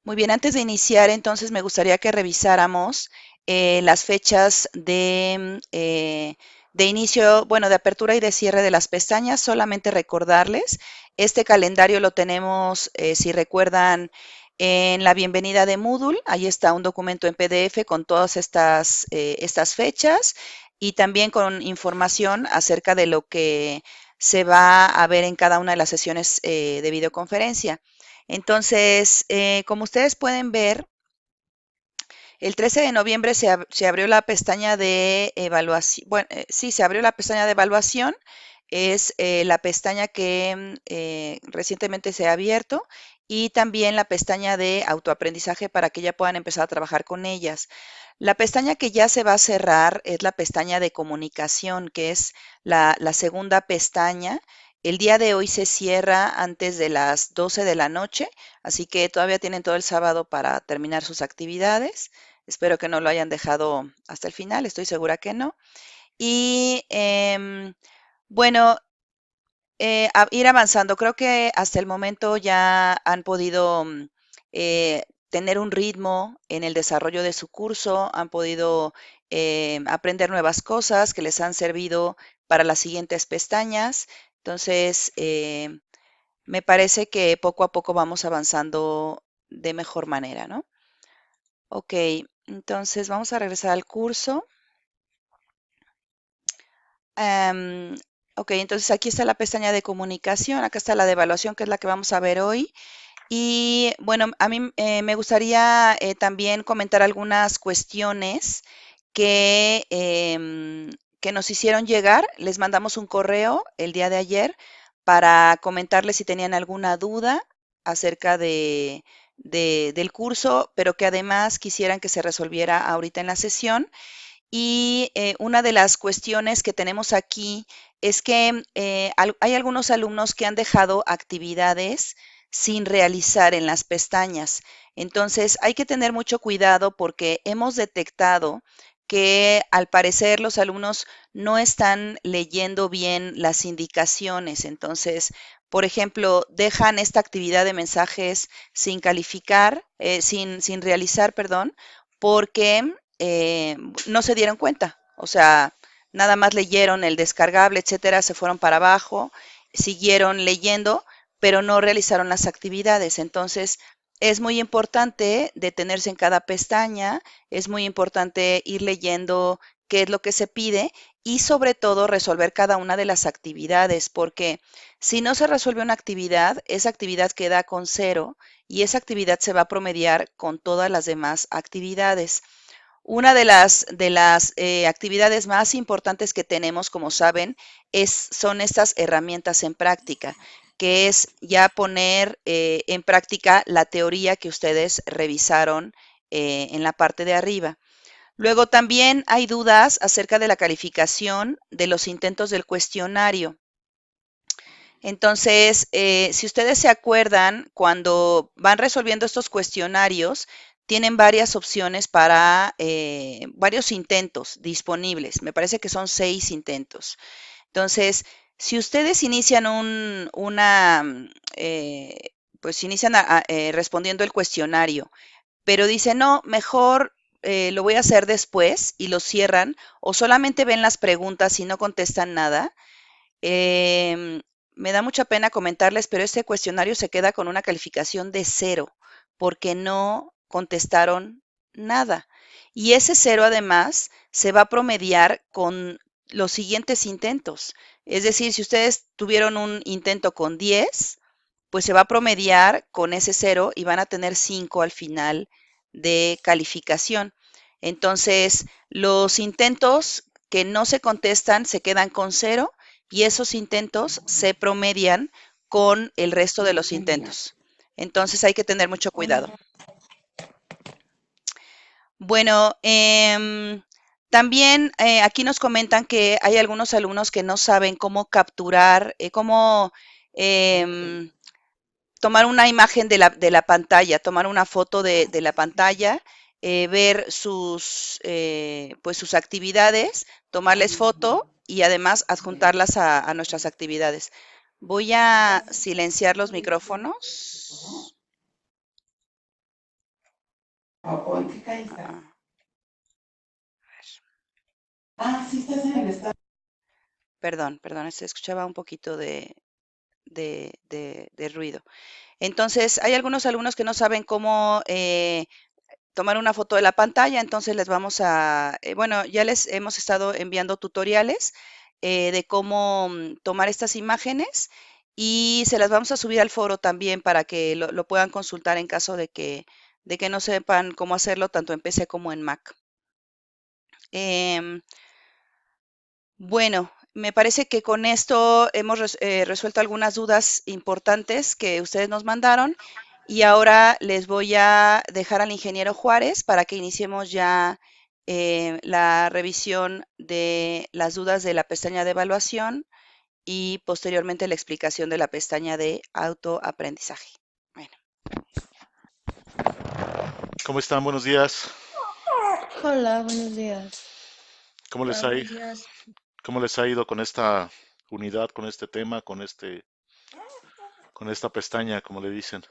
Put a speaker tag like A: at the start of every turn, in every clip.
A: Muy bien, antes de iniciar, entonces me gustaría que revisáramos las fechas de inicio, bueno, de apertura y de cierre de las pestañas. Solamente recordarles, este calendario lo tenemos, si recuerdan, en la bienvenida de Moodle. Ahí está un documento en PDF con todas estas fechas y también con información acerca de lo que se va a ver en cada una de las sesiones de videoconferencia. Entonces, como ustedes pueden ver, el 13 de noviembre se abrió la pestaña de evaluación. Bueno, sí, se abrió la pestaña de evaluación. Es la pestaña que recientemente se ha abierto y también la pestaña de autoaprendizaje para que ya puedan empezar a trabajar con ellas. La pestaña que ya se va a cerrar es la pestaña de comunicación, que es la segunda pestaña. El día de hoy se cierra antes de las 12 de la noche, así que todavía tienen todo el sábado para terminar sus actividades. Espero que no lo hayan dejado hasta el final, estoy segura que no. Y bueno, ir avanzando. Creo que hasta el momento ya han podido tener un ritmo en el desarrollo de su curso, han podido aprender nuevas cosas que les han servido para las siguientes pestañas. Entonces, me parece que poco a poco vamos avanzando de mejor manera, ¿no? Ok, entonces vamos a regresar al curso. Am, ok, entonces aquí está la pestaña de comunicación, acá está la de evaluación, que es la que vamos a ver hoy. Y bueno, a mí me gustaría también comentar algunas cuestiones que nos hicieron llegar. Les mandamos un correo el día de ayer para comentarles si tenían alguna duda acerca del curso, pero que además quisieran que se resolviera ahorita en la sesión. Y una de las cuestiones que tenemos aquí es que hay algunos alumnos que han dejado actividades sin realizar en las pestañas. Entonces, hay que tener mucho cuidado porque hemos detectado que al parecer los alumnos no están leyendo bien las indicaciones. Entonces, por ejemplo, dejan esta actividad de mensajes sin calificar, sin realizar, perdón, porque no se dieron cuenta. O sea, nada más leyeron el descargable, etcétera, se fueron para abajo, siguieron leyendo, pero no realizaron las actividades. Entonces, es muy importante detenerse en cada pestaña, es muy importante ir leyendo qué es lo que se pide y sobre todo resolver cada una de las actividades, porque si no se resuelve una actividad, esa actividad queda con cero y esa actividad se va a promediar con todas las demás actividades. Una de las actividades más importantes que tenemos, como saben, son estas herramientas en práctica, que es ya poner en práctica la teoría que ustedes revisaron en la parte de arriba. Luego también hay dudas acerca de la calificación de los intentos del cuestionario. Entonces, si ustedes se acuerdan, cuando van resolviendo estos cuestionarios, tienen varias opciones para varios intentos disponibles. Me parece que son 6 intentos. Entonces, si ustedes inician pues inician respondiendo el cuestionario, pero dicen, no, mejor lo voy a hacer después y lo cierran, o solamente ven las preguntas y no contestan nada. Em, Me da mucha pena comentarles, pero este cuestionario se queda con una calificación de 0 porque no contestaron nada. Y ese 0 además se va a promediar con los siguientes intentos. Es decir, si ustedes tuvieron un intento con 10, pues se va a promediar con ese 0 y van a tener 5 al final de calificación. Entonces, los intentos que no se contestan se quedan con 0 y esos intentos se promedian con el resto de los intentos. Entonces hay que tener mucho cuidado. Bueno, también aquí nos comentan que hay algunos alumnos que no saben cómo capturar, cómo em, tomar una imagen de la pantalla, tomar una foto de la pantalla, ver pues sus actividades, tomarles foto y además adjuntarlas a nuestras actividades. Voy a silenciar los micrófonos.
B: ¿O en qué calle estás?
A: Ah,
B: Ah, sí estás en el estado.
A: perdón, se escuchaba un poquito de ruido. Entonces, hay algunos alumnos que no saben cómo tomar una foto de la pantalla, entonces les vamos a, bueno, ya les hemos estado enviando tutoriales de cómo tomar estas imágenes y se las vamos a subir al foro también para que lo puedan consultar en caso de que no sepan cómo hacerlo tanto en PC como en Mac. Em, bueno, me parece que con esto hemos resuelto algunas dudas importantes que ustedes nos mandaron y ahora les voy a dejar al ingeniero Juárez para que iniciemos ya la revisión de las dudas de la pestaña de evaluación y posteriormente la explicación de la pestaña de autoaprendizaje. Bueno,
C: ¿Cómo están? Buenos días.
D: Hola, buenos días.
C: ¿Cómo les
E: Hola,
C: ha,
E: buenos días.
C: cómo les ha ido con esta unidad, con este tema, con esta pestaña, como le dicen?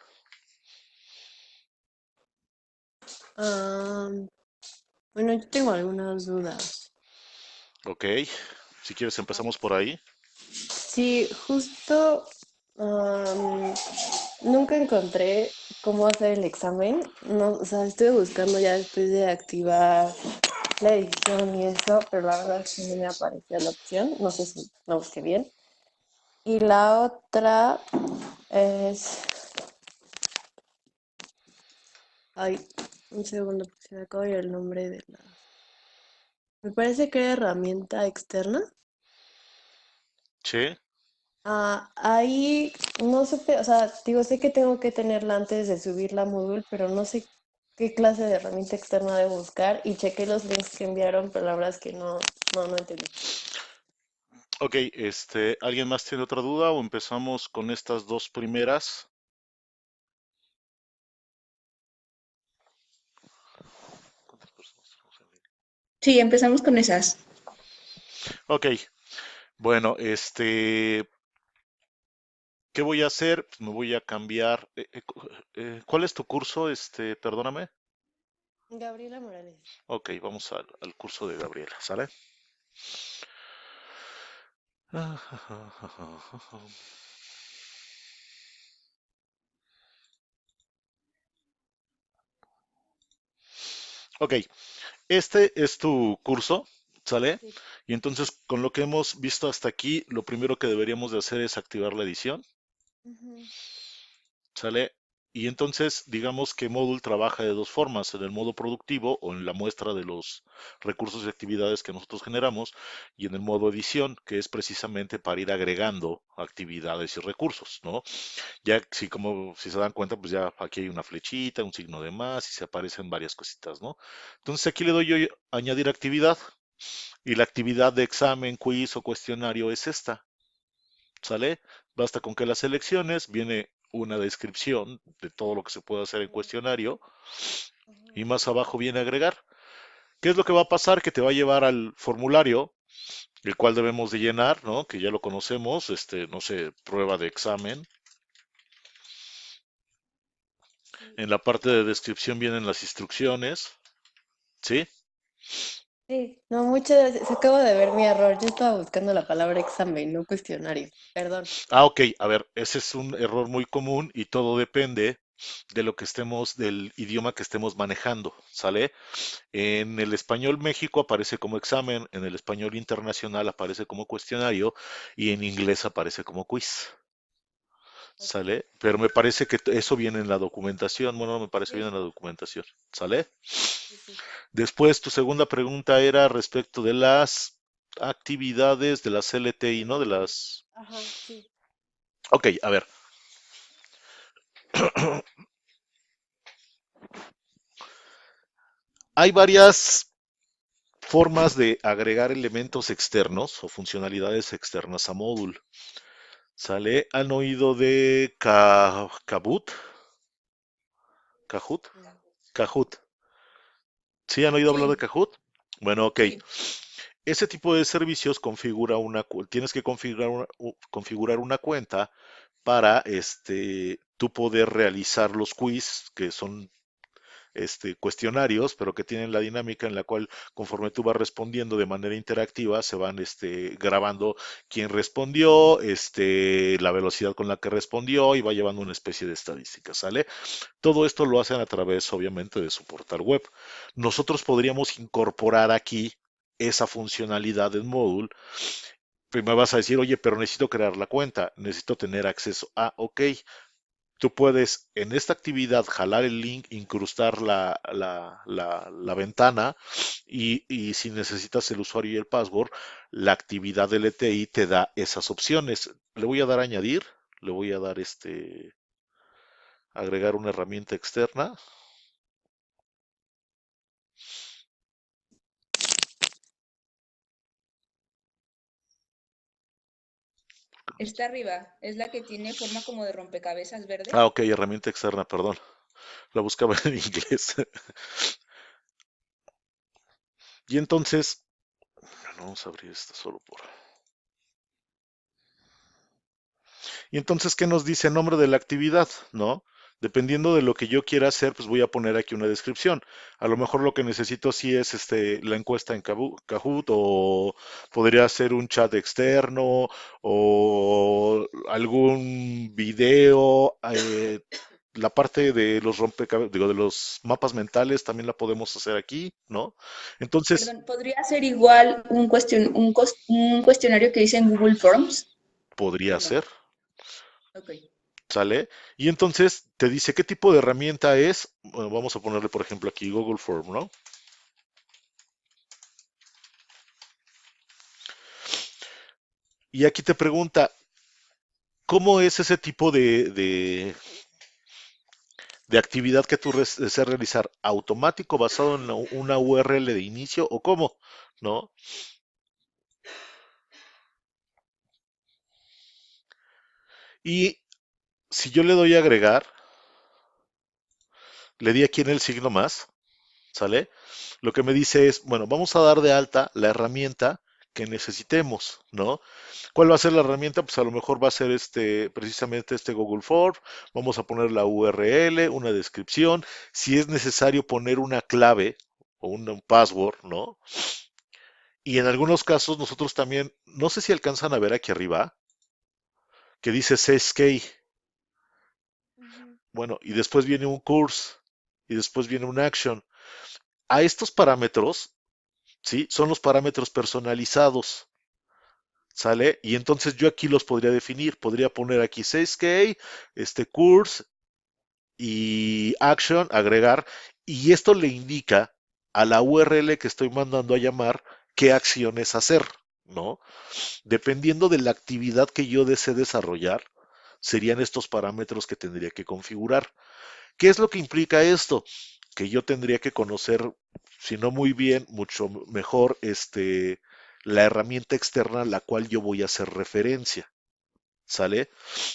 D: Am, bueno, yo tengo algunas dudas.
C: Ok. Si quieres empezamos por ahí.
D: Sí, justo nunca encontré cómo hacer el examen. No, o sea, estuve buscando ya después de activar la edición y eso, pero la verdad es que no me aparecía la opción. No sé si no busqué bien. Y la otra es. Ay, un segundo, porque se me acaba de ir el nombre de la. Me parece que era herramienta externa.
C: Sí.
D: Ahí no supe, o sea, digo, sé que tengo que tenerla antes de subir la Moodle, pero no sé qué clase de herramienta externa debo buscar y chequé los links que enviaron, pero la verdad es que no entendí.
C: Ok, ¿alguien más tiene otra duda o empezamos con estas dos primeras? ¿Cuántas personas tenemos en línea?
E: Sí, empezamos con esas.
C: Ok, bueno, ¿qué voy a hacer? Pues me voy a cambiar. ¿Cuál es tu curso? Perdóname.
D: Gabriela Morales.
C: Ok, vamos al curso de Gabriela, ¿sale? Ok, este es tu curso, ¿sale?
D: Sí.
C: Y entonces, con lo que hemos visto hasta aquí, lo primero que deberíamos de hacer es activar la edición,
D: Ujú,
C: ¿sale? Y entonces, digamos que Moodle trabaja de dos formas, en el modo productivo o en la muestra de los recursos y actividades que nosotros generamos, y en el modo edición, que es precisamente para ir agregando actividades y recursos, ¿no? Ya, si se dan cuenta, pues ya aquí hay una flechita, un signo de más y se aparecen varias cositas, ¿no? Entonces aquí le doy yo añadir actividad. Y la actividad de examen, quiz o cuestionario es esta, ¿sale? Basta con que la selecciones, viene una descripción de todo lo que se puede hacer en
D: ujú,
C: cuestionario y
D: ujú,
C: más abajo viene agregar. ¿Qué es lo que va a pasar? Que te va a llevar al formulario, el cual debemos de llenar, ¿no? Que ya lo conocemos, no sé, prueba de examen.
D: sí.
C: En la parte de descripción vienen las instrucciones, ¿sí?
D: Sí, no, muchas gracias. Acabo de ver mi error. Yo estaba buscando la palabra examen, no cuestionario. Perdón.
C: Ah, ok, a ver, ese es un error muy común y todo depende de lo que estemos, del idioma que estemos manejando, ¿sale? En el español México aparece como examen, en el español internacional aparece como cuestionario y en inglés aparece como quiz,
D: Ok.
C: ¿sale? Pero me parece que eso viene en la documentación, bueno, no me parece bien
D: Sí,
C: en la documentación, ¿sale?
D: sí, sí.
C: Después, tu segunda pregunta era respecto de las actividades de las LTI, ¿no? De las...
D: Ajá, sí.
C: Ok, a ver. Hay varias formas de agregar elementos externos o funcionalidades externas a Moodle. ¿Sale? ¿Han oído de Kahoot? ¿Kahoot?
D: Mm,
C: Kahoot. ¿Sí han oído hablar de
E: Sí,
C: Kahoot? Bueno, ok.
E: sí.
C: Ese tipo de servicios tienes que configurar una cuenta para tú poder realizar los quiz, que son cuestionarios, pero que tienen la dinámica en la cual conforme tú vas respondiendo de manera interactiva, se van grabando quién respondió, la velocidad con la que respondió y va llevando una especie de estadística, ¿sale? Todo esto lo hacen a través, obviamente, de su portal web. Nosotros podríamos incorporar aquí esa funcionalidad en Moodle. Pues me vas a decir, oye, pero necesito crear la cuenta, necesito tener acceso a, ok, tú puedes en esta actividad jalar el link, incrustar la ventana y si necesitas el usuario y el password, la actividad del ETI te da esas opciones. Le voy a dar añadir, le voy a dar agregar una herramienta externa.
E: Está arriba, es la que tiene forma como de rompecabezas
C: Ah,
E: verde.
C: ok, herramienta externa, perdón. La buscaba en inglés. Y entonces, bueno, vamos a abrir esto solo por. Y entonces, ¿qué nos dice el nombre de la actividad? ¿No? Dependiendo de lo que yo quiera hacer, pues voy a poner aquí una descripción. A lo mejor lo que necesito sí es la encuesta en Kahoot o podría ser un chat externo o algún video. La parte de los rompecabezas, digo, de los mapas mentales también la podemos hacer aquí, ¿no? Entonces,
E: Perdón, ¿podría ser igual un cuestionario que dice en Google Forms
C: podría
E: o no?
C: ser.
E: Ok.
C: ¿Sale? Y entonces te dice qué tipo de herramienta es. Bueno, vamos a ponerle, por ejemplo, aquí Google Form, ¿no? Y aquí te pregunta, ¿cómo es ese tipo de actividad que tú deseas realizar? ¿Automático, basado en una URL de inicio o cómo? ¿No? Y si yo le doy a agregar, le di aquí en el signo más, ¿sale? Lo que me dice es, bueno, vamos a dar de alta la herramienta que necesitemos, ¿no? ¿Cuál va a ser la herramienta? Pues a lo mejor va a ser precisamente este Google Form. Vamos a poner la URL, una descripción. Si es necesario poner una clave o un password, ¿no? Y en algunos casos nosotros también, no sé si alcanzan a ver aquí arriba, que dice CSK.
D: Ujú.
C: Bueno, y después viene un course y después viene un action. A estos parámetros, ¿sí? Son los parámetros personalizados. ¿Sale? Y entonces yo aquí los podría definir. Podría poner aquí 6K, course y action, agregar. Y esto le indica a la URL que estoy mandando a llamar qué acciones hacer, ¿no? Dependiendo de la actividad que yo desee desarrollar, serían estos parámetros que tendría que configurar. ¿Qué es lo que implica esto? Que yo tendría que conocer, si no muy bien, mucho mejor, la herramienta externa a la cual yo voy a hacer referencia. ¿Sale?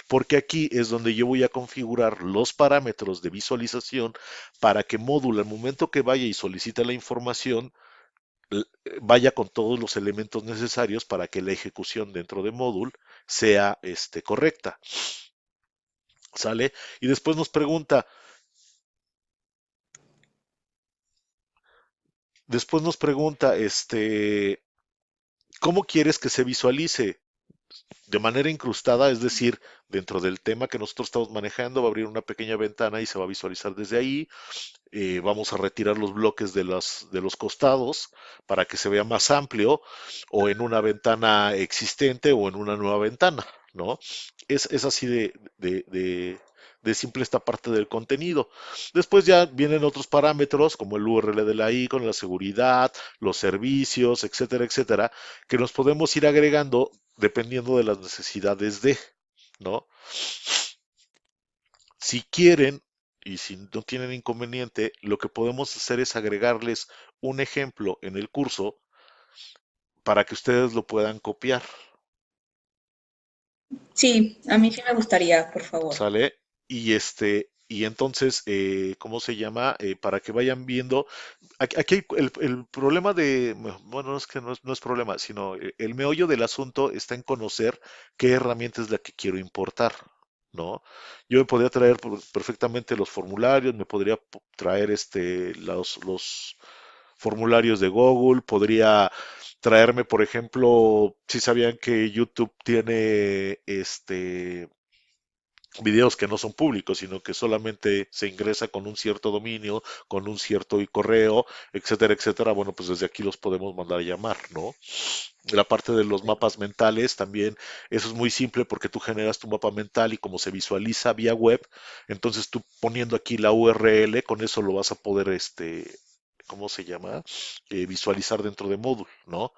C: Porque aquí es donde yo voy a configurar los parámetros de visualización para que Módulo, al momento que vaya y solicite la información, vaya con todos los elementos necesarios para que la ejecución dentro de Módulo sea correcta. ¿Sale? Y después nos pregunta, ¿cómo quieres que se visualice? De manera incrustada, es decir, dentro del tema que nosotros estamos manejando, va a abrir una pequeña ventana y se va a visualizar desde ahí. Vamos a retirar los bloques de los costados para que se vea más amplio o en una ventana existente o en una nueva ventana, ¿no? Es así de simple esta parte del contenido. Después ya vienen otros parámetros como el URL de la icon, la seguridad, los servicios, etcétera, etcétera, que nos podemos ir agregando dependiendo de las necesidades ¿no? Si quieren y si no tienen inconveniente, lo que podemos hacer es agregarles un ejemplo en el curso para que ustedes lo puedan copiar,
E: Sí, a mí sí me gustaría, por favor.
C: ¿sale? Y entonces, ¿cómo se llama? Para que vayan viendo. Aquí el problema bueno, no es que no es problema, sino el meollo del asunto está en conocer qué herramienta es la que quiero importar, ¿no? Yo me podría traer perfectamente los formularios, me podría traer los formularios de Google, podría traerme, por ejemplo, si sabían que YouTube tiene videos que no son públicos, sino que solamente se ingresa con un cierto dominio, con un cierto correo, etcétera, etcétera. Bueno, pues desde aquí los podemos mandar a llamar, ¿no? La parte de los mapas mentales también, eso es muy simple porque tú generas tu mapa mental y como se visualiza vía web, entonces tú poniendo aquí la URL, con eso lo vas a poder, ¿cómo se llama? Visualizar dentro de Moodle, ¿no?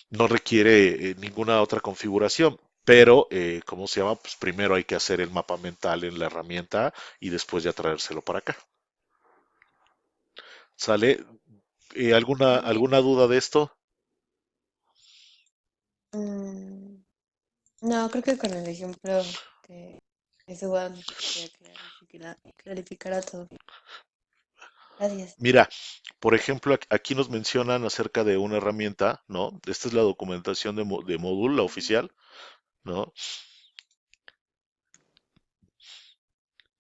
C: No requiere ninguna otra configuración. Pero, ¿cómo se llama? Pues primero hay que hacer el mapa mental en la herramienta y después ya traérselo para acá. ¿Sale? ¿Alguna duda de esto?
D: Mm, no, creo que con el ejemplo que suban queda clarificará todo. Gracias.
C: Mira, por ejemplo, aquí nos mencionan acerca de una herramienta, ¿no? Esta es la documentación de Moodle, la oficial, ¿no?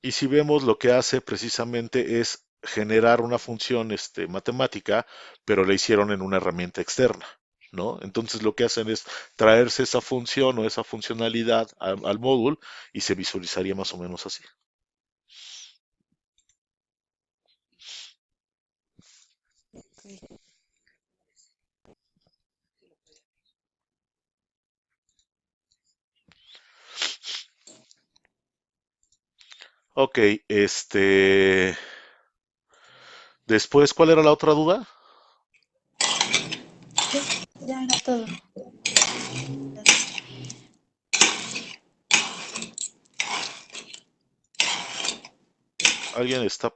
C: Y si vemos lo que hace precisamente es generar una función matemática, pero la hicieron en una herramienta externa, ¿no? Entonces lo que hacen es traerse esa función o esa funcionalidad al módulo y se visualizaría más o menos así.
D: Ok.
C: Ok, después, ¿cuál era la otra duda?
D: Ya era todo. Gracias.
C: ¿Alguien está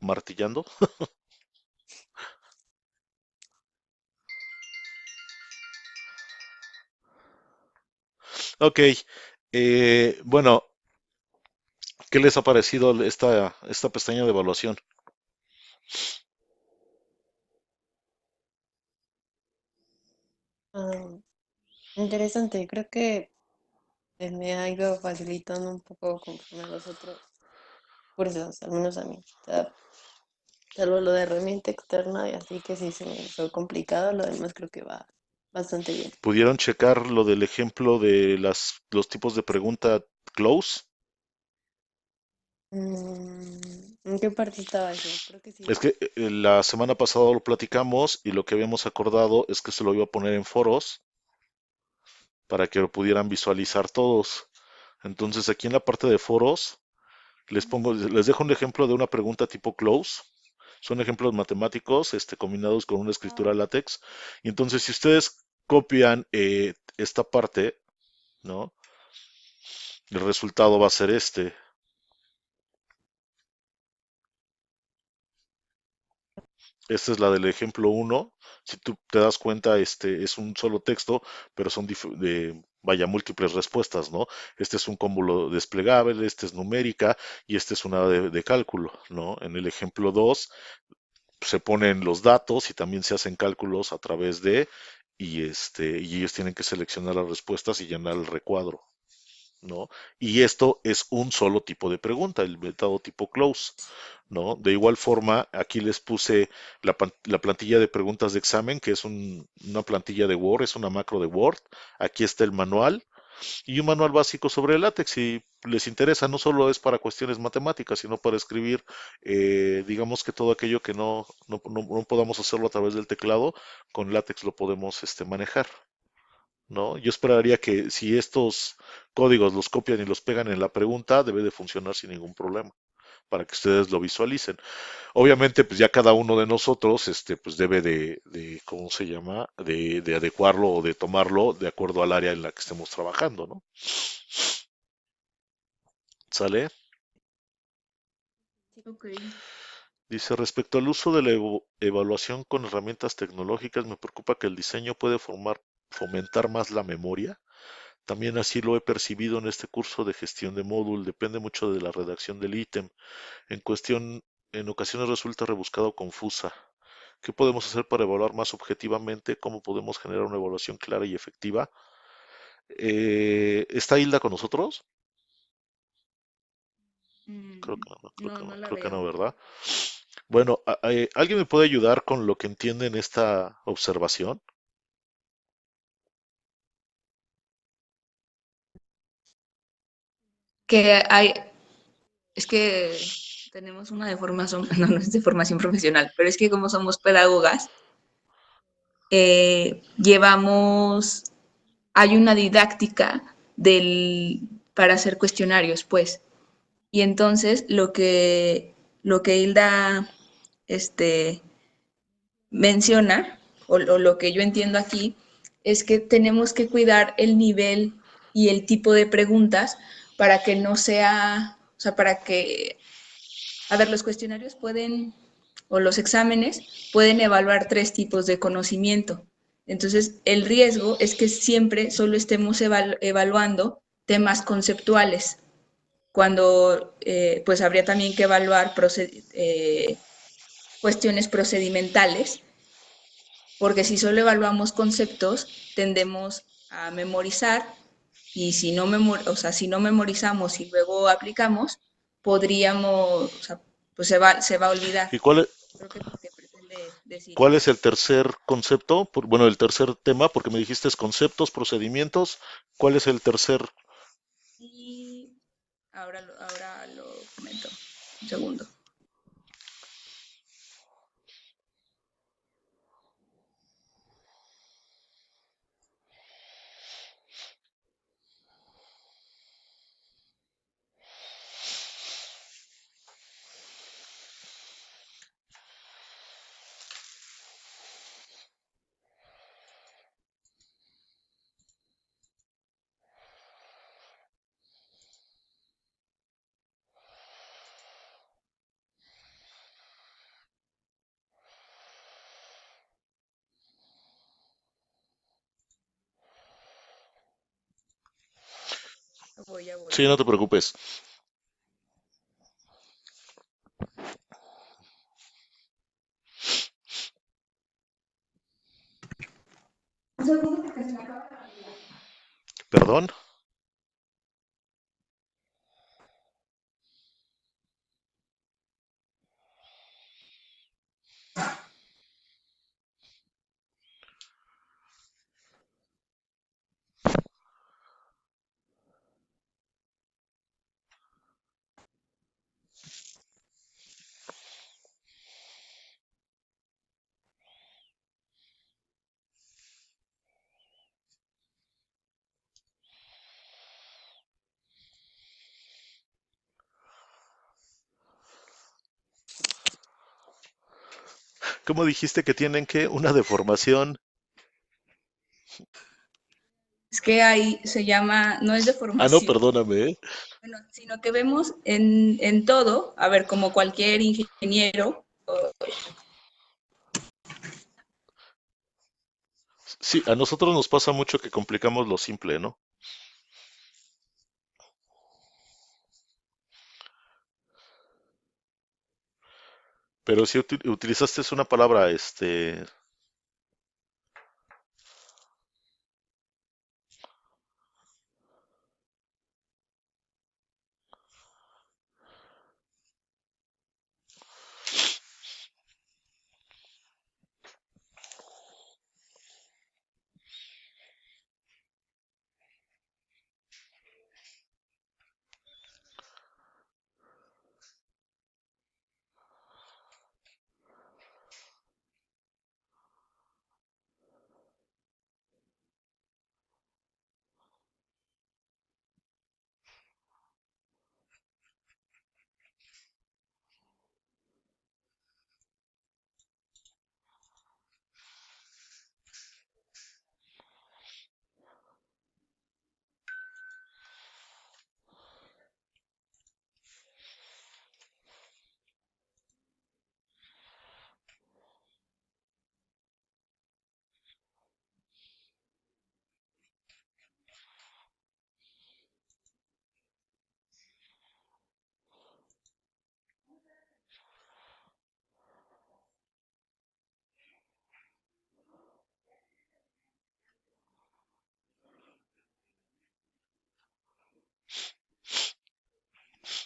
C: martillando? Ok, bueno, ¿qué les ha parecido esta pestaña de evaluación?
D: Ah, interesante. Creo que me ha ido facilitando un poco conforme a los otros cursos, al menos a mí. O sea, salvo lo de herramienta externa y así que sí se me hizo complicado, lo demás creo que va bastante bien.
C: ¿Pudieron checar lo del ejemplo de los tipos de pregunta close?
D: ¿En qué parte estaba eso? Creo que sí.
C: Es que la semana pasada lo platicamos y lo que habíamos acordado es que se lo iba a poner en foros para que lo pudieran visualizar todos. Entonces aquí en la parte de foros les dejo un ejemplo de una pregunta tipo close. Son ejemplos matemáticos, combinados con una escritura látex. Y entonces si ustedes copian esta parte, ¿no? El resultado va a ser este. Esta es la del ejemplo uno. Si tú te das cuenta, es un solo texto, pero son vaya, múltiples respuestas, ¿no? Este es un cómputo desplegable, este es numérica y este es una de cálculo, ¿no? En el ejemplo 2 se ponen los datos y también se hacen cálculos a través y ellos tienen que seleccionar las respuestas y llenar el recuadro, ¿no? Y esto es un solo tipo de pregunta, el método tipo close, ¿no? De igual forma, aquí les puse la plantilla de preguntas de examen, que es una plantilla de Word, es una macro de Word. Aquí está el manual y un manual básico sobre el látex. Si les interesa, no solo es para cuestiones matemáticas, sino para escribir, digamos que todo aquello que no podamos hacerlo a través del teclado, con látex lo podemos manejar. ¿No? Yo esperaría que si estos códigos los copian y los pegan en la pregunta, debe de funcionar sin ningún problema para que ustedes lo visualicen. Obviamente, pues ya cada uno de nosotros, pues debe ¿cómo se llama? De adecuarlo o de tomarlo de acuerdo al área en la que estemos trabajando, ¿no? ¿Sale?
E: Ok.
C: Dice, respecto al uso de la evaluación con herramientas tecnológicas, me preocupa que el diseño puede fomentar más la memoria. También así lo he percibido en este curso de gestión de módulo. Depende mucho de la redacción del ítem. En cuestión, en ocasiones resulta rebuscada o confusa. ¿Qué podemos hacer para evaluar más objetivamente? ¿Cómo podemos generar una evaluación clara y efectiva? ¿Está Hilda con nosotros?
E: Mm, no, no la
C: Creo que no,
E: veo.
C: ¿verdad? Bueno, ¿alguien me puede ayudar con lo que entiende en esta observación?
E: Que hay, es que tenemos una deformación, no, no es de formación profesional, pero es que como somos pedagogas, llevamos, hay una didáctica para hacer cuestionarios, pues. Y entonces lo que Hilda este, menciona, o lo que yo entiendo aquí, es que tenemos que cuidar el nivel y el tipo de preguntas para que no sea, o sea, para que, a ver, los cuestionarios pueden, o los exámenes pueden evaluar tres tipos de conocimiento. Entonces, el riesgo es que siempre solo estemos evaluando temas conceptuales, cuando pues habría también que evaluar cuestiones procedimentales, porque si solo evaluamos conceptos, tendemos a memorizar y si no, o sea, si no memorizamos y luego aplicamos, podríamos, o sea, pues se va a olvidar.
C: ¿Y cuál
E: Creo que es lo que pretende decir.
C: cuál es el tercer concepto? Bueno, el tercer tema, porque me dijiste es conceptos, procedimientos. ¿Cuál es el tercer?
E: Y ahora lo comento. Un segundo. Ya voy.
C: Sí, no te preocupes.
E: Un segundo porque se me acaba.
C: Perdón. ¿Cómo dijiste que tienen que una deformación?
E: Es que ahí se llama, no es de
C: Ah, no,
E: formación,
C: perdóname, ¿eh?
E: bueno, sino que vemos en todo, a ver, como cualquier ingeniero,
C: Sí, a nosotros nos pasa mucho que complicamos lo simple, ¿no? Pero si utilizaste una palabra,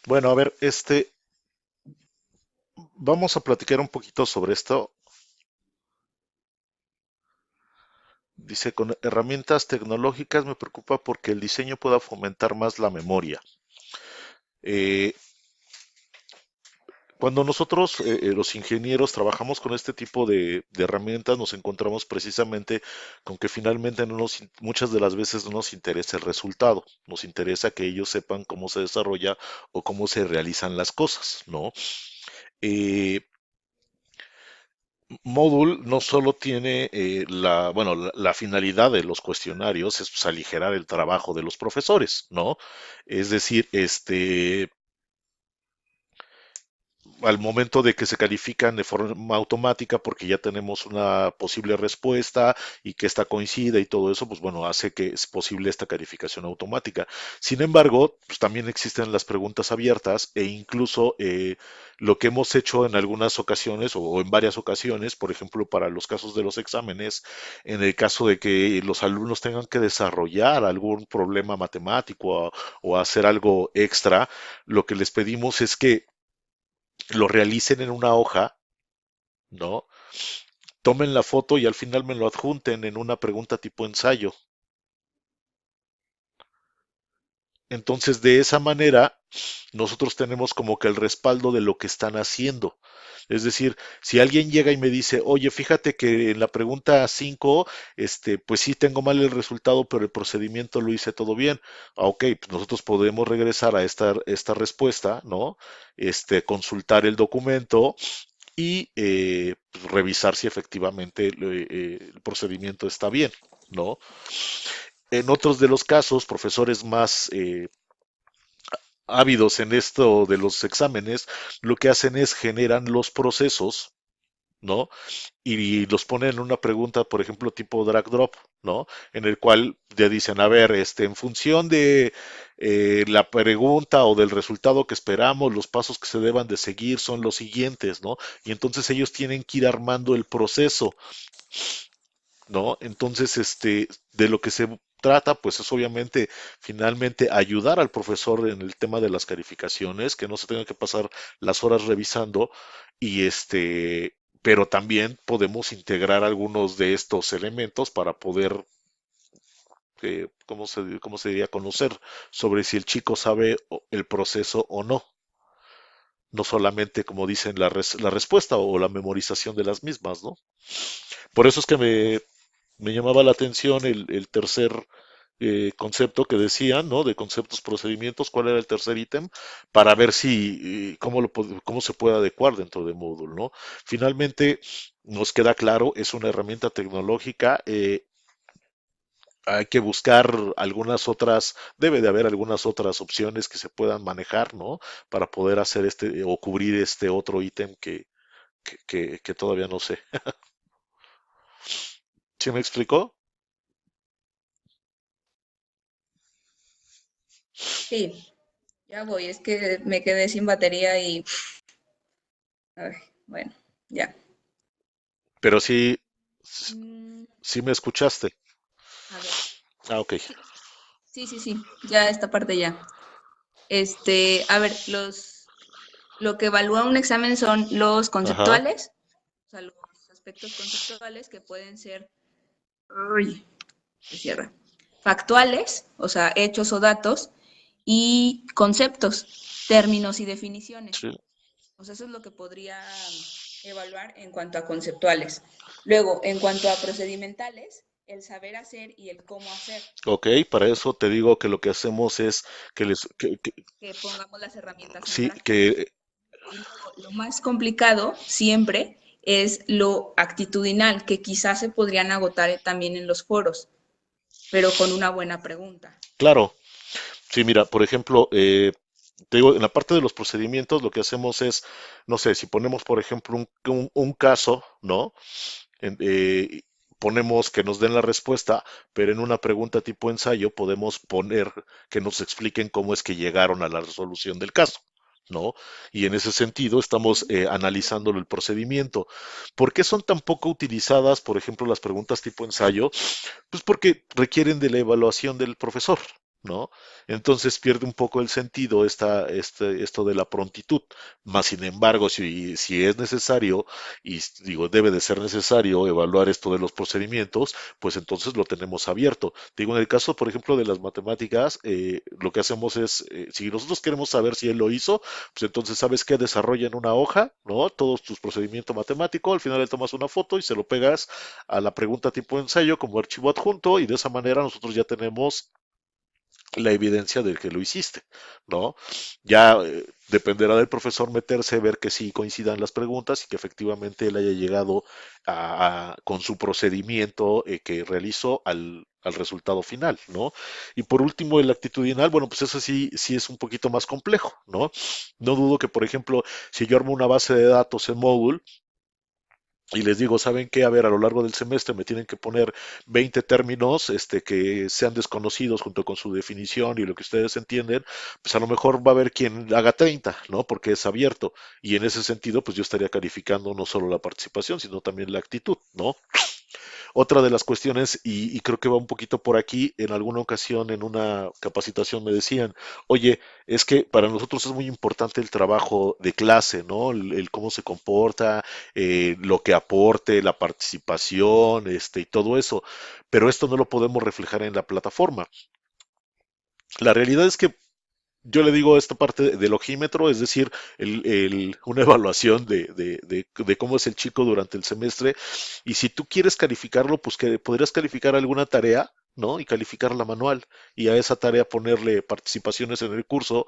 C: Bueno, a ver, vamos a platicar un poquito sobre esto. Dice, con herramientas tecnológicas me preocupa porque el diseño pueda fomentar más la memoria. Eh, Cuando nosotros, los ingenieros, trabajamos con este tipo de herramientas, nos encontramos precisamente con que finalmente muchas de las veces no nos interesa el resultado, nos interesa que ellos sepan cómo se desarrolla o cómo se realizan las cosas, ¿no? Eh, Moodle no solo tiene bueno, la finalidad de los cuestionarios es pues, aligerar el trabajo de los profesores, ¿no? Es decir, al momento de que se califican de forma automática porque ya tenemos una posible respuesta y que esta coincida y todo eso, pues bueno, hace que es posible esta calificación automática. Sin embargo, pues también existen las preguntas abiertas e incluso lo que hemos hecho en algunas ocasiones o en varias ocasiones, por ejemplo, para los casos de los exámenes, en el caso de que los alumnos tengan que desarrollar algún problema matemático o hacer algo extra, lo que les pedimos es que lo realicen en una hoja, ¿no? Tomen la foto y al final me lo adjunten en una pregunta tipo ensayo. Entonces, de esa manera, nosotros tenemos como que el respaldo de lo que están haciendo. Es decir, si alguien llega y me dice, oye, fíjate que en la pregunta 5, pues sí tengo mal el resultado, pero el procedimiento lo hice todo bien. Ah, ok, pues nosotros podemos regresar a esta respuesta, ¿no? Consultar el documento y pues, revisar si efectivamente el procedimiento está bien, ¿no? En otros de los casos, profesores más ávidos en esto de los exámenes, lo que hacen es generan los procesos, ¿no? Y los ponen en una pregunta, por ejemplo, tipo drag drop, ¿no? En el cual ya dicen, a ver, en función de la pregunta o del resultado que esperamos, los pasos que se deban de seguir son los siguientes, ¿no? Y entonces ellos tienen que ir armando el proceso, ¿no? Entonces, de lo que se trata, pues es obviamente finalmente ayudar al profesor en el tema de las calificaciones, que no se tenga que pasar las horas revisando y pero también podemos integrar algunos de estos elementos para poder, cómo se diría? Conocer sobre si el chico sabe el proceso o no. No solamente, como dicen, la respuesta o la memorización de las mismas, ¿no? Por eso es que me llamaba la atención el tercer concepto que decían, ¿no? De conceptos, procedimientos, cuál era el tercer ítem, para ver si, cómo se puede adecuar dentro de Moodle, ¿no? Finalmente, nos queda claro, es una herramienta tecnológica, hay que buscar algunas otras, debe de haber algunas otras opciones que se puedan manejar, ¿no? Para poder hacer o cubrir este otro ítem que todavía no sé. ¿Sí me explicó?
E: Sí, ya voy, es que me quedé sin batería y, ay, bueno, ya.
C: Pero sí,
E: Mm,
C: sí me escuchaste.
E: a ver,
C: Ah, ok.
E: sí, sí, ya esta parte ya. A ver, lo que evalúa un examen son los
C: Ajá.
E: conceptuales, o sea, los aspectos conceptuales que pueden ser, uy, se cierra, factuales, o sea, hechos o datos, y conceptos, términos y definiciones.
C: Sí.
E: O sea, eso es lo que podría evaluar en cuanto a conceptuales. Luego, en cuanto a procedimentales, el saber hacer y el cómo hacer,
C: Ok, para eso te digo que lo que hacemos es
E: que pongamos las herramientas en
C: sí,
E: práctica. Y luego, lo más complicado siempre es lo actitudinal, que quizás se podrían agotar también en los foros, pero con una buena pregunta.
C: claro, sí, mira, por ejemplo, te digo, en la parte de los procedimientos lo que hacemos es, no sé, si ponemos, por ejemplo, un caso, ¿no? En- eh, ponemos que nos den la respuesta, pero en una pregunta tipo ensayo podemos poner que nos expliquen cómo es que llegaron a la resolución del caso, ¿no? Y en ese sentido estamos analizando el procedimiento. ¿Por qué son tan poco utilizadas, por ejemplo, las preguntas tipo ensayo? Pues porque requieren de la evaluación del profesor. ¿no? Entonces pierde un poco el sentido esto de la prontitud. Más sin embargo, si es necesario, y digo, debe de ser necesario evaluar esto de los procedimientos, pues entonces lo tenemos abierto. Digo, en el caso, por ejemplo, de las matemáticas, lo que hacemos es, si nosotros queremos saber si él lo hizo, pues entonces sabes que desarrolla en una hoja, ¿no? Todos tus procedimientos matemáticos, al final le tomas una foto y se lo pegas a la pregunta tipo ensayo como archivo adjunto y de esa manera nosotros ya tenemos la evidencia de que lo hiciste, ¿no? Ya dependerá del profesor meterse, ver que sí coincidan las preguntas y que efectivamente él haya llegado con su procedimiento que realizó al resultado final, ¿no? Y por último, el actitudinal, bueno, pues eso sí es un poquito más complejo, ¿no? No dudo que, por ejemplo, si yo armo una base de datos en Moodle, y les digo, ¿saben qué? A ver, a lo largo del semestre me tienen que poner 20 términos que sean desconocidos junto con su definición y lo que ustedes entienden, pues a lo mejor va a haber quien haga 30, ¿no? Porque es abierto. Y en ese sentido, pues yo estaría calificando no solo la participación, sino también la actitud, ¿no? Otra de las cuestiones, y creo que va un poquito por aquí, en alguna ocasión en una capacitación me decían, oye, es que para nosotros es muy importante el trabajo de clase, ¿no? El cómo se comporta, lo que aporte, la participación, y todo eso, pero esto no lo podemos reflejar en la plataforma. La realidad es que yo le digo esta parte del ojímetro, es decir, una evaluación de cómo es el chico durante el semestre. Y si tú quieres calificarlo, pues que podrías calificar alguna tarea, ¿no? Y calificarla manual. Y a esa tarea ponerle participaciones en el curso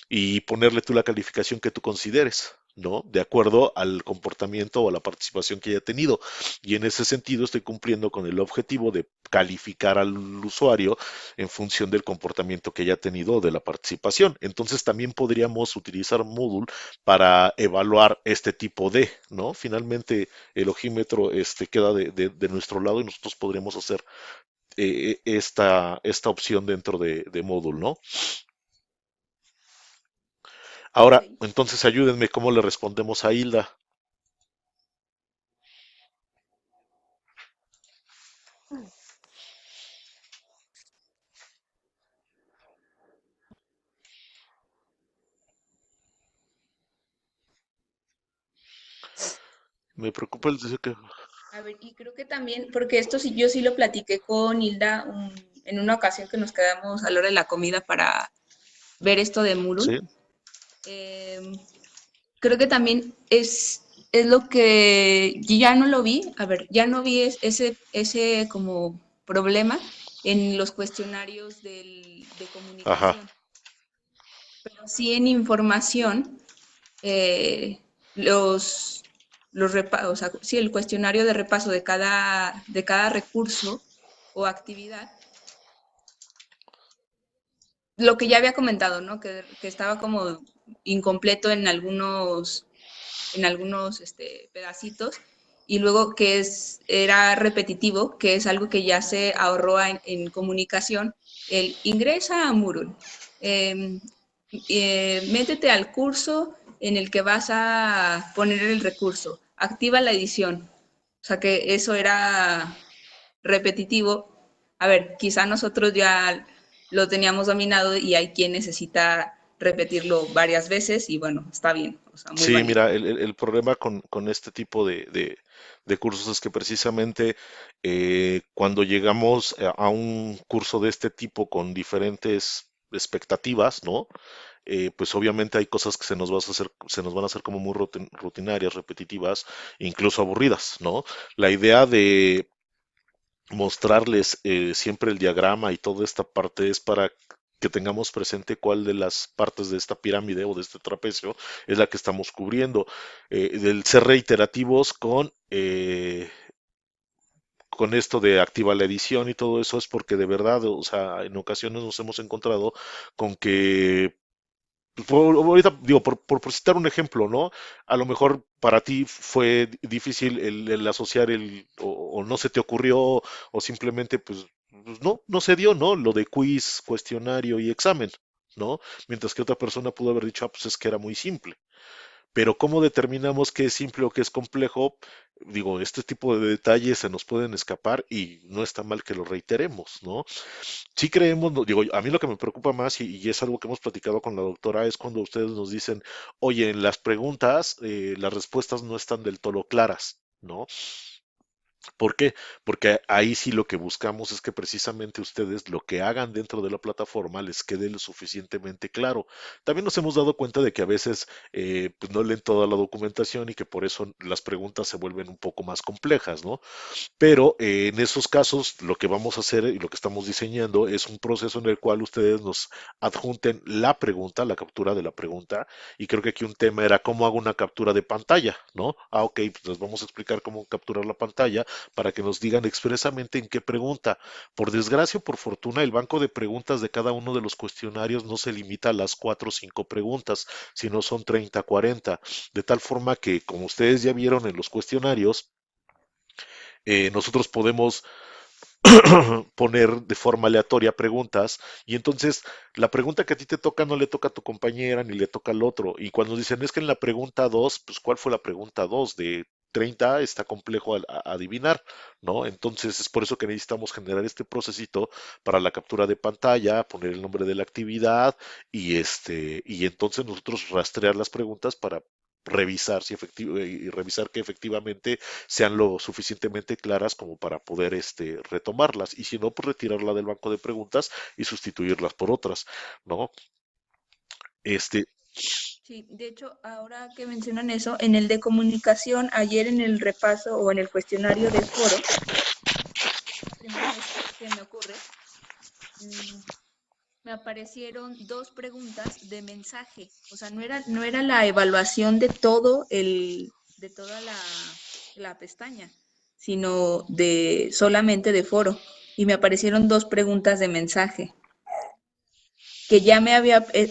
C: y ponerle tú la calificación que tú consideres, ¿no? De acuerdo al comportamiento o a la participación que haya tenido. Y en ese sentido estoy cumpliendo con el objetivo de calificar al usuario en función del comportamiento que haya tenido o de la participación. Entonces también podríamos utilizar Moodle para evaluar este tipo de, ¿no? Finalmente el ojímetro queda de nuestro lado y nosotros podríamos hacer esta opción dentro de Moodle, ¿no?
E: Ok.
C: Ahora, entonces ayúdenme cómo le respondemos a Hilda. Me preocupa el decir que...
E: A ver, y creo que también, porque esto sí, yo sí lo platiqué con Hilda en una ocasión que nos quedamos a la hora de la comida para ver esto de
C: Sí,
E: Murul. Creo que también es lo que yo ya no lo vi, a ver, ya no vi ese como problema en los cuestionarios de
C: ajá,
E: comunicación, pero sí en información, eh, los, o sea, sí, el cuestionario de repaso de cada recurso o actividad, lo que ya había comentado, ¿no? Que estaba como incompleto en algunos pedacitos, y luego era repetitivo, que es algo que ya se ahorró en comunicación, el ingresa a Moodle, eh, métete al curso en el que vas a poner el recurso, activa la edición, o sea que eso era repetitivo. A ver, quizá nosotros ya lo teníamos dominado y hay quien necesita repetirlo varias veces y bueno, está bien, o sea, muy
C: sí,
E: válido.
C: mira, el problema con este tipo de cursos es que precisamente cuando llegamos a un curso de este tipo con diferentes expectativas, ¿no? Pues obviamente hay cosas que se nos van a hacer como muy rutinarias, repetitivas, incluso aburridas, ¿no? La idea de mostrarles siempre el diagrama y toda esta parte es para que tengamos presente cuál de las partes de esta pirámide o de este trapecio es la que estamos cubriendo. Del ser reiterativos con esto de activa la edición y todo eso es porque de verdad, o sea, en ocasiones nos hemos encontrado con que ahorita digo, por citar un ejemplo, ¿no? A lo mejor para ti fue difícil el asociar o no se te ocurrió, o simplemente, pues no se dio, ¿no? Lo de quiz, cuestionario y examen, ¿no? Mientras que otra persona pudo haber dicho, ah, pues es que era muy simple. Pero ¿cómo determinamos qué es simple o qué es complejo? Digo, este tipo de detalles se nos pueden escapar y no está mal que lo reiteremos, ¿no? Sí creemos, digo, a mí lo que me preocupa más y es algo que hemos platicado con la doctora es cuando ustedes nos dicen, oye, en las preguntas las respuestas no están del todo claras, ¿no? ¿Por qué? Porque ahí sí lo que buscamos es que precisamente ustedes lo que hagan dentro de la plataforma les quede lo suficientemente claro. También nos hemos dado cuenta de que a veces pues no leen toda la documentación y que por eso las preguntas se vuelven un poco más complejas, ¿no? Pero en esos casos lo que vamos a hacer y lo que estamos diseñando es un proceso en el cual ustedes nos adjunten la pregunta, la captura de la pregunta. Y creo que aquí un tema era cómo hago una captura de pantalla, ¿no? Ah, ok, pues les vamos a explicar cómo capturar la pantalla para que nos digan expresamente en qué pregunta. Por desgracia o por fortuna, el banco de preguntas de cada uno de los cuestionarios no se limita a las 4 o 5 preguntas, sino son 30, 40. De tal forma que, como ustedes ya vieron en los cuestionarios, nosotros podemos poner de forma aleatoria preguntas y entonces la pregunta que a ti te toca no le toca a tu compañera ni le toca al otro. Y cuando dicen es que en la pregunta 2 pues ¿cuál fue la pregunta 2? De 30 está complejo adivinar, ¿no? Entonces es por eso que necesitamos generar este procesito para la captura de pantalla, poner el nombre de la actividad y entonces nosotros rastrear las preguntas para revisar si y revisar que efectivamente sean lo suficientemente claras como para poder retomarlas y si no, pues retirarla del banco de preguntas y sustituirlas por otras, ¿no? Este,
E: Sí, de hecho, ahora que mencionan eso, en el de comunicación, ayer en el repaso o en el cuestionario de foro, primera vez que me ocurre, mm, me aparecieron dos preguntas de mensaje. O sea, no era la evaluación de de toda la pestaña, sino de solamente de foro. Y me aparecieron dos preguntas de mensaje, que ya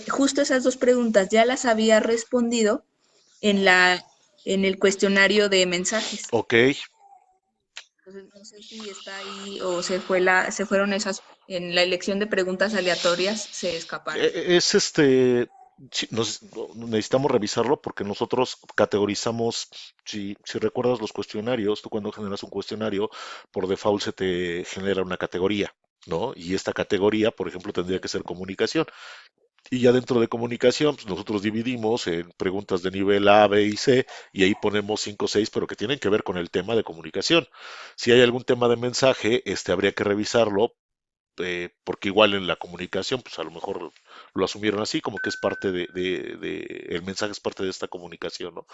E: justo esas dos preguntas ya las había respondido en en el cuestionario de mensajes.
C: ok,
E: Entonces, no sé si está ahí o se fueron esas, en la elección de preguntas aleatorias, se escaparon.
C: es sí, necesitamos revisarlo porque nosotros categorizamos, si recuerdas los cuestionarios, tú cuando generas un cuestionario, por default se te genera una categoría, ¿no? Y esta categoría, por ejemplo, tendría que ser comunicación. Y ya dentro de comunicación, pues nosotros dividimos en preguntas de nivel A, B y C, y ahí ponemos 5 o 6, pero que tienen que ver con el tema de comunicación. Si hay algún tema de mensaje, habría que revisarlo, porque igual en la comunicación, pues a lo mejor lo asumieron así, como que es parte el mensaje es parte de esta comunicación, ¿no?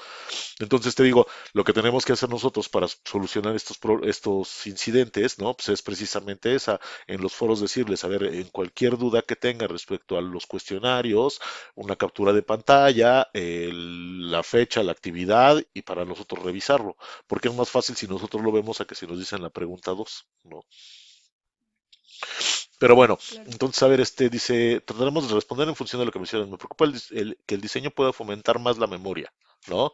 C: Entonces te digo, lo que tenemos que hacer nosotros para solucionar estos incidentes, ¿no? Pues es precisamente esa, en los foros decirles, a ver, en cualquier duda que tenga respecto a los cuestionarios, una captura de pantalla, la fecha, la actividad y para nosotros revisarlo, porque es más fácil si nosotros lo vemos a que si nos dicen la pregunta 2, ¿no? Pero bueno,
E: Claro.
C: entonces, a ver, dice, trataremos de responder en función de lo que mencionan. Me preocupa que el diseño pueda fomentar más la memoria, ¿no?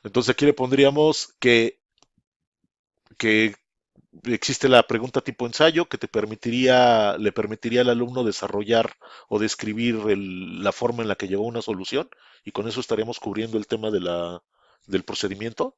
C: Entonces aquí le pondríamos que existe la pregunta tipo ensayo que le permitiría al alumno desarrollar o describir la forma en la que llegó a una solución y con eso estaríamos cubriendo el tema del procedimiento.